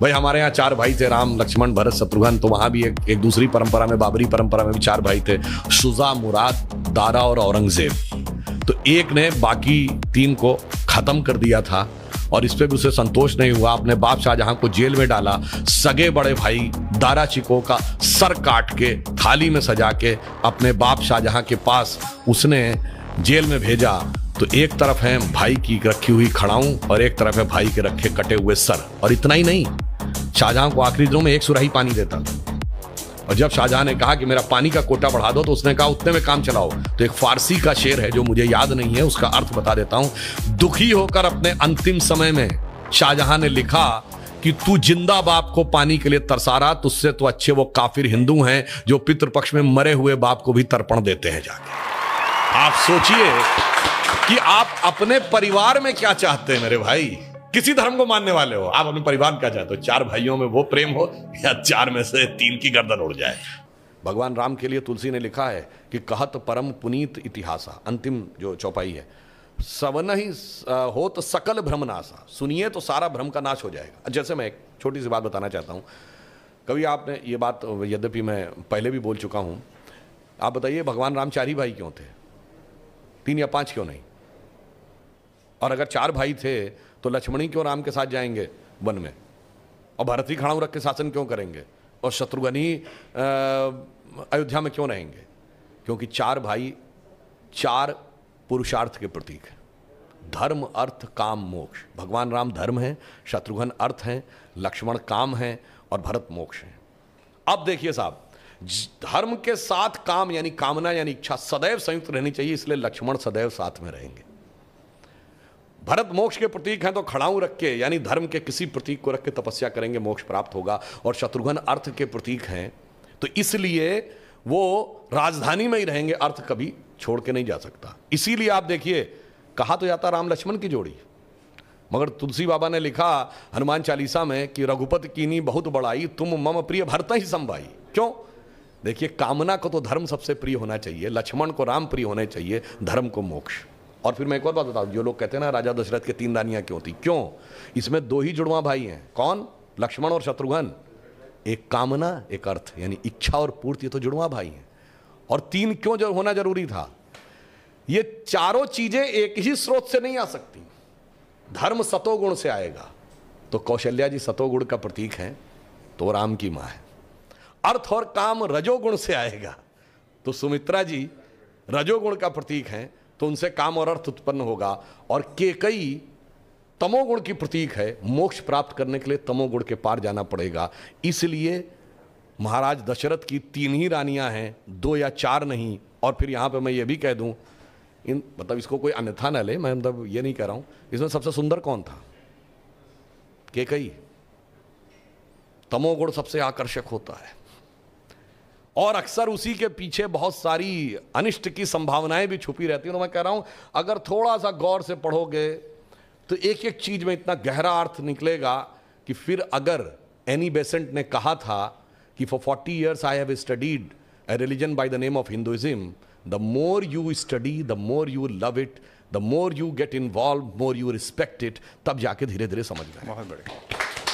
भाई हमारे यहाँ 4 भाई थे, राम लक्ष्मण भरत शत्रुघ्न। तो वहां भी एक दूसरी परंपरा में, बाबरी परंपरा में भी 4 भाई थे, शुजा, मुराद, दारा और औरंगजेब। तो एक ने बाकी 3 को खत्म कर दिया था और इस पे भी उसे संतोष नहीं हुआ। अपने बाप शाहजहां को जेल में डाला, सगे बड़े भाई दारा शिकोह का सर काट के थाली में सजा के अपने बाप शाहजहां के पास उसने जेल में भेजा। तो एक तरफ है भाई की रखी हुई खड़ाऊं और एक तरफ है भाई के रखे कटे हुए सर। और इतना ही नहीं, शाहजहां को आखिरी दिनों में 1 सुराही पानी देता था। और जब शाहजहां ने कहा कि मेरा पानी का कोटा बढ़ा दो, तो उसने कहा उतने में काम चलाओ। तो एक फारसी का शेर है जो मुझे याद नहीं है, उसका अर्थ बता देता हूं। दुखी होकर अपने अंतिम समय में शाहजहां ने लिखा कि तू जिंदा बाप को पानी के लिए तरसा रहा, तुझसे तो अच्छे वो काफिर हिंदू हैं जो पितृपक्ष में मरे हुए बाप को भी तर्पण देते हैं जाके। आप सोचिए कि आप अपने परिवार में क्या चाहते हैं मेरे भाई। किसी धर्म को मानने वाले हो, आप अपने परिवार क्या चाहते हो? 4 भाइयों में वो प्रेम हो या 4 में से 3 की गर्दन उड़ जाए। भगवान राम के लिए तुलसी ने लिखा है कि कहत परम पुनीत इतिहासा, अंतिम जो चौपाई है, सवन ही हो तो सकल भ्रम नासा, सुनिए तो सारा भ्रम का नाश हो जाएगा। जैसे मैं एक छोटी सी बात बताना चाहता हूँ। कभी आपने ये बात, यद्यपि मैं पहले भी बोल चुका हूँ, आप बताइए भगवान राम 4 ही भाई क्यों थे? 3 या 5 क्यों नहीं? और अगर 4 भाई थे तो लक्ष्मण ही क्यों राम के साथ जाएंगे वन में, और भरत ही खड़ाऊ रख के शासन क्यों करेंगे, और शत्रुघ्न ही अयोध्या में क्यों रहेंगे? क्योंकि 4 भाई 4 पुरुषार्थ के प्रतीक हैं, धर्म अर्थ काम मोक्ष। भगवान राम धर्म है, शत्रुघ्न अर्थ हैं, लक्ष्मण काम है और भरत मोक्ष है। अब देखिए साहब, धर्म के साथ काम यानी कामना यानी इच्छा सदैव संयुक्त रहनी चाहिए, इसलिए लक्ष्मण सदैव साथ में रहेंगे। भरत मोक्ष के प्रतीक हैं तो खड़ाऊ रख के यानी धर्म के किसी प्रतीक को रख के तपस्या करेंगे, मोक्ष प्राप्त होगा। और शत्रुघ्न अर्थ के प्रतीक हैं तो इसलिए वो राजधानी में ही रहेंगे, अर्थ कभी छोड़ के नहीं जा सकता। इसीलिए आप देखिए, कहा तो जाता राम लक्ष्मण की जोड़ी, मगर तुलसी बाबा ने लिखा हनुमान चालीसा में कि रघुपति कीनी बहुत बड़ाई, तुम मम प्रिय भरत ही संभाई। क्यों? देखिए, कामना को तो धर्म सबसे प्रिय होना चाहिए, लक्ष्मण को राम प्रिय होने चाहिए, धर्म को मोक्ष। और फिर मैं एक और बात बताऊं, जो लोग कहते हैं ना राजा दशरथ के 3 रानियां क्यों थी, क्यों? इसमें 2 ही जुड़वा भाई हैं। कौन? लक्ष्मण और शत्रुघ्न। एक कामना, एक अर्थ, यानी इच्छा और पूर्ति, तो जुड़वा भाई हैं। और 3 क्यों होना जरूरी था? ये चारों चीजें एक ही स्रोत से नहीं आ सकती। धर्म सतोगुण से आएगा, तो कौशल्या जी सतोगुण का प्रतीक हैं, तो राम की मां है। अर्थ और काम रजोगुण से आएगा, तो सुमित्रा जी रजोगुण का प्रतीक हैं, तो उनसे काम और अर्थ उत्पन्न होगा। और केकई तमोगुण की प्रतीक है, मोक्ष प्राप्त करने के लिए तमोगुण के पार जाना पड़ेगा। इसलिए महाराज दशरथ की 3 ही रानियां हैं, 2 या 4 नहीं। और फिर यहां पे मैं ये भी कह दूं, मतलब इसको कोई अन्यथा न ले, मैं मतलब ये नहीं कह रहा हूं, इसमें सबसे सुंदर कौन था? केकई। तमोगुण सबसे आकर्षक होता है और अक्सर उसी के पीछे बहुत सारी अनिष्ट की संभावनाएं भी छुपी रहती हैं। तो मैं कह रहा हूं, अगर थोड़ा सा गौर से पढ़ोगे तो एक एक चीज में इतना गहरा अर्थ निकलेगा कि फिर अगर एनी बेसेंट ने कहा था कि for 40 years I have studied a religion by the name of Hinduism, the more you study, the more you love it, the more you get involved, more you respect it, तब जाके धीरे धीरे समझ में आए। बहुत बढ़िया।